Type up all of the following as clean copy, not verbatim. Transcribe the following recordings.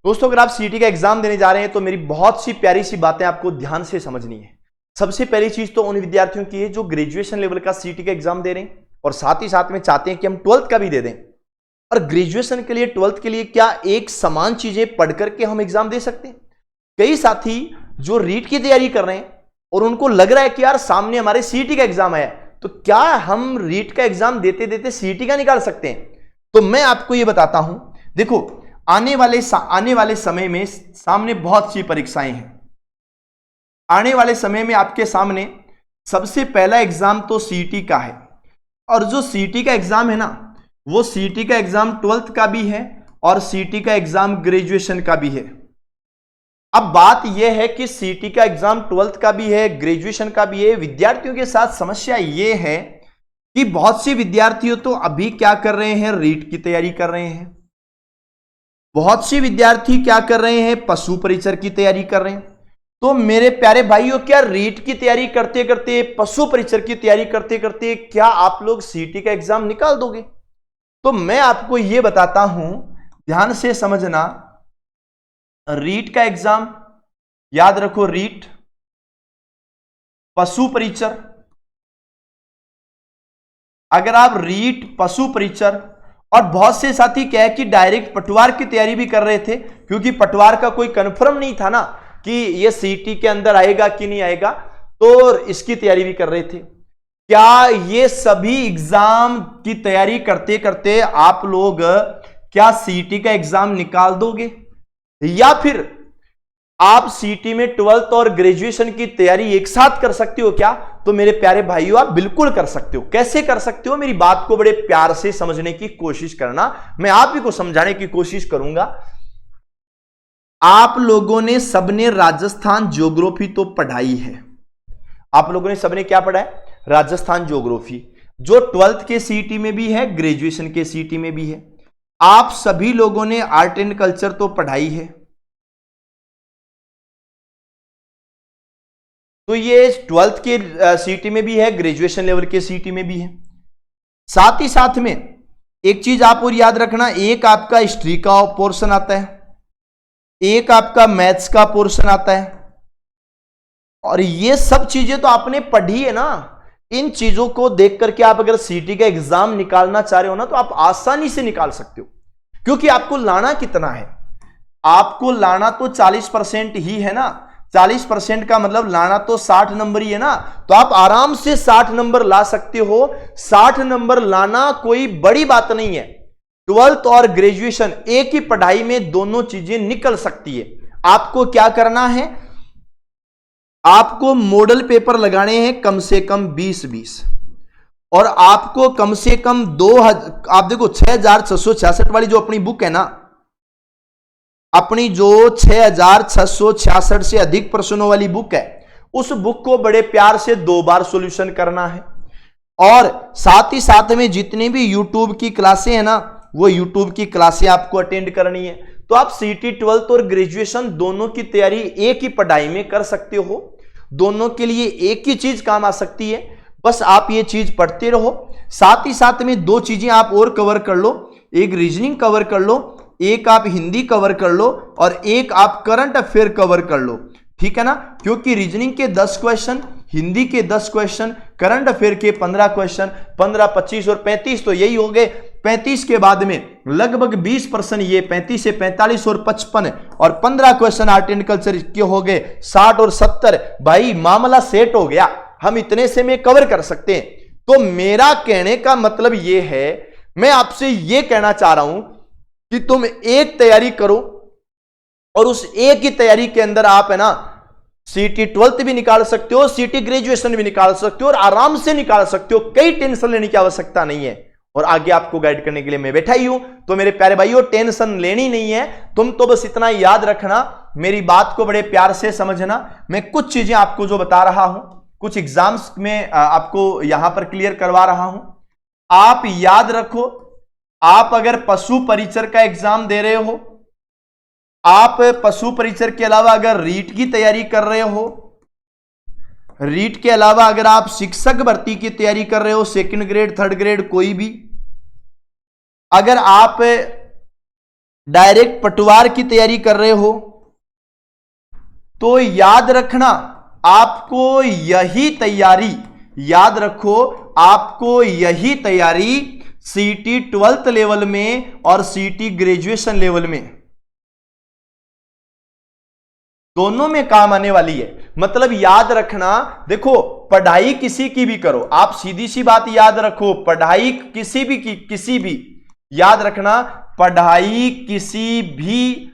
दोस्तों अगर आप सीटी का एग्जाम देने जा रहे हैं तो मेरी बहुत सी प्यारी सी बातें आपको ध्यान से समझनी है। सबसे पहली चीज तो उन विद्यार्थियों की है जो ग्रेजुएशन लेवल का सीटी का एग्जाम दे रहे हैं और साथ ही साथ में चाहते हैं कि हम 12th का भी दे दें। और ग्रेजुएशन के लिए 12th के लिए क्या एक समान चीजें पढ़ करके हम एग्जाम दे सकते हैं? कई साथी जो रीट की तैयारी कर रहे हैं और उनको लग रहा है कि यार सामने हमारे सीटी का एग्जाम है, तो क्या हम रीट का एग्जाम देते देते सीटी का निकाल सकते हैं? तो मैं आपको यह बताता हूं। देखो, आने वाले समय में सामने बहुत सी परीक्षाएं हैं। आने वाले समय में आपके सामने सबसे पहला एग्जाम तो सीटी का है, और जो सीटी का एग्जाम है ना, वो सीटी का एग्जाम 12th का भी है और सीटी का एग्जाम ग्रेजुएशन का भी है। अब बात यह है कि सीटी का एग्जाम 12th का भी है, ग्रेजुएशन का भी है। विद्यार्थियों के साथ समस्या यह है कि बहुत से विद्यार्थियों तो अभी क्या कर रहे हैं, रीट की तैयारी कर रहे हैं। बहुत से विद्यार्थी क्या कर रहे हैं, पशु परिचर की तैयारी कर रहे हैं। तो मेरे प्यारे भाइयों, क्या रीट की तैयारी करते करते, पशु परिचर की तैयारी करते करते क्या आप लोग सीटी का एग्जाम निकाल दोगे? तो मैं आपको यह बताता हूं, ध्यान से समझना। रीट का एग्जाम याद रखो, रीट, पशु परिचर। अगर आप रीट, पशु परिचर, और बहुत से साथी क्या है कि डायरेक्ट पटवार की तैयारी भी कर रहे थे, क्योंकि पटवार का कोई कंफर्म नहीं था ना कि ये सीटी के अंदर आएगा कि नहीं आएगा, तो इसकी तैयारी भी कर रहे थे। क्या ये सभी एग्जाम की तैयारी करते करते आप लोग क्या सीटी का एग्जाम निकाल दोगे, या फिर आप सीटी में 12th और ग्रेजुएशन की तैयारी एक साथ कर सकते हो क्या? तो मेरे प्यारे भाइयों, आप बिल्कुल कर सकते हो। कैसे कर सकते हो, मेरी बात को बड़े प्यार से समझने की कोशिश करना, मैं आप ही को समझाने की कोशिश करूंगा। आप लोगों ने सबने राजस्थान ज्योग्राफी तो पढ़ाई है। आप लोगों ने सबने क्या पढ़ा है? राजस्थान ज्योग्राफी, जो 12th के सीटी में भी है, ग्रेजुएशन के सीटी में भी है। आप सभी लोगों ने आर्ट एंड कल्चर तो पढ़ाई है। तो ये 12th के सीटी में भी है, ग्रेजुएशन लेवल के सीटी में भी है। साथ ही साथ में एक चीज आप और याद रखना, एक आपका हिस्ट्री का पोर्शन आता है, एक आपका मैथ्स का पोर्शन आता है, और ये सब चीजें तो आपने पढ़ी है ना। इन चीजों को देख करके आप अगर सीटी का एग्जाम निकालना चाह रहे हो ना, तो आप आसानी से निकाल सकते हो, क्योंकि आपको लाना कितना है? आपको लाना तो 40% ही है ना। 40% का मतलब लाना तो 60 नंबर ही है ना। तो आप आराम से 60 नंबर ला सकते हो। 60 नंबर लाना कोई बड़ी बात नहीं है। 12th और ग्रेजुएशन एक ही पढ़ाई में दोनों चीजें निकल सकती है। आपको क्या करना है? आपको मॉडल पेपर लगाने हैं कम से कम 20-20, और आपको कम से कम आप देखो 6666 वाली जो अपनी बुक है ना, अपनी जो 6666 से अधिक प्रश्नों वाली बुक है, उस बुक को बड़े प्यार से 2 बार सॉल्यूशन करना है। और साथ ही साथ में जितनी भी यूट्यूब की क्लासें हैं ना, वो यूट्यूब की क्लासें आपको अटेंड करनी है। तो आप सीटी 12th और ग्रेजुएशन दोनों की तैयारी एक ही पढ़ाई में कर सकते हो। दोनों के लिए एक ही चीज काम आ सकती है, बस आप ये चीज पढ़ते रहो। साथ ही साथ में 2 चीजें आप और कवर कर लो, एक रीजनिंग कवर कर लो, एक आप हिंदी कवर कर लो, और एक आप करंट अफेयर कवर कर लो, ठीक है ना। क्योंकि रीजनिंग के 10 क्वेश्चन, हिंदी के 10 क्वेश्चन, करंट अफेयर के 15 क्वेश्चन, 15, 25 और 35 तो यही हो गए। 35 के बाद में लगभग 20% ये 35 से 45 और 55, और 15 क्वेश्चन आर्ट एंड कल्चर के हो गए 60 और 70। भाई मामला सेट हो गया, हम इतने से में कवर कर सकते हैं। तो मेरा कहने का मतलब ये है, मैं आपसे ये कहना चाह रहा हूं कि तुम एक तैयारी करो, और उस एक ही तैयारी के अंदर आप है ना सीटी 12th भी निकाल सकते हो, सीटी ग्रेजुएशन भी निकाल सकते हो, और आराम से निकाल सकते हो। कई टेंशन लेने की आवश्यकता नहीं है, और आगे आपको गाइड करने के लिए मैं बैठा ही हूं। तो मेरे प्यारे भाइयों, टेंशन लेनी नहीं है। तुम तो बस इतना याद रखना, मेरी बात को बड़े प्यार से समझना। मैं कुछ चीजें आपको जो बता रहा हूं, कुछ एग्जाम्स में आपको यहां पर क्लियर करवा रहा हूं। आप याद रखो, आप अगर पशु परिचर का एग्जाम दे रहे हो, आप पशु परिचर के अलावा अगर रीट की तैयारी कर रहे हो, रीट के अलावा अगर आप शिक्षक भर्ती की तैयारी कर रहे हो, 2nd ग्रेड 3rd ग्रेड कोई भी, अगर आप डायरेक्ट पटवार की तैयारी कर रहे हो तो याद रखना आपको यही तैयारी, याद रखो आपको यही तैयारी सीटी 12th लेवल में और सीटी ग्रेजुएशन लेवल में दोनों में काम आने वाली है। मतलब याद रखना, देखो पढ़ाई किसी की भी करो, आप सीधी सी बात याद रखो, पढ़ाई किसी भी याद रखना, पढ़ाई किसी भी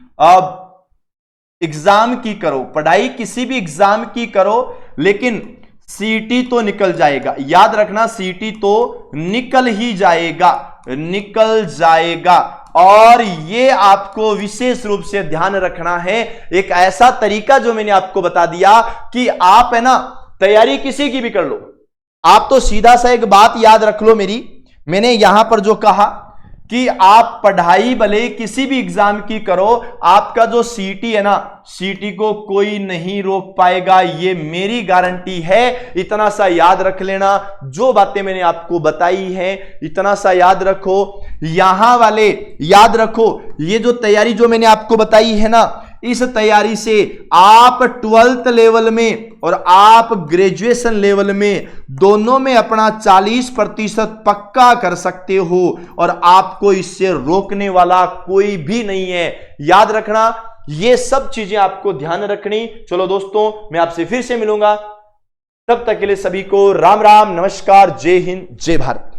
एग्जाम की करो, पढ़ाई किसी भी एग्जाम की करो, लेकिन सीटी तो निकल जाएगा। याद रखना सीटी तो निकल ही जाएगा, निकल जाएगा। और ये आपको विशेष रूप से ध्यान रखना है, एक ऐसा तरीका जो मैंने आपको बता दिया कि आप है ना तैयारी किसी की भी कर लो, आप तो सीधा सा एक बात याद रख लो मेरी, मैंने यहां पर जो कहा कि आप पढ़ाई भले किसी भी एग्जाम की करो, आपका जो सीटी है ना, सीटी को कोई नहीं रोक पाएगा, ये मेरी गारंटी है। इतना सा याद रख लेना, जो बातें मैंने आपको बताई है इतना सा याद रखो। यहां वाले याद रखो, ये जो तैयारी जो मैंने आपको बताई है ना, इस तैयारी से आप 12th लेवल में और आप ग्रेजुएशन लेवल में दोनों में अपना 40% पक्का कर सकते हो और आपको इससे रोकने वाला कोई भी नहीं है। याद रखना, ये सब चीजें आपको ध्यान रखनी। चलो दोस्तों, मैं आपसे फिर से मिलूंगा, तब तक के लिए सभी को राम राम, नमस्कार, जय हिंद, जय भारत।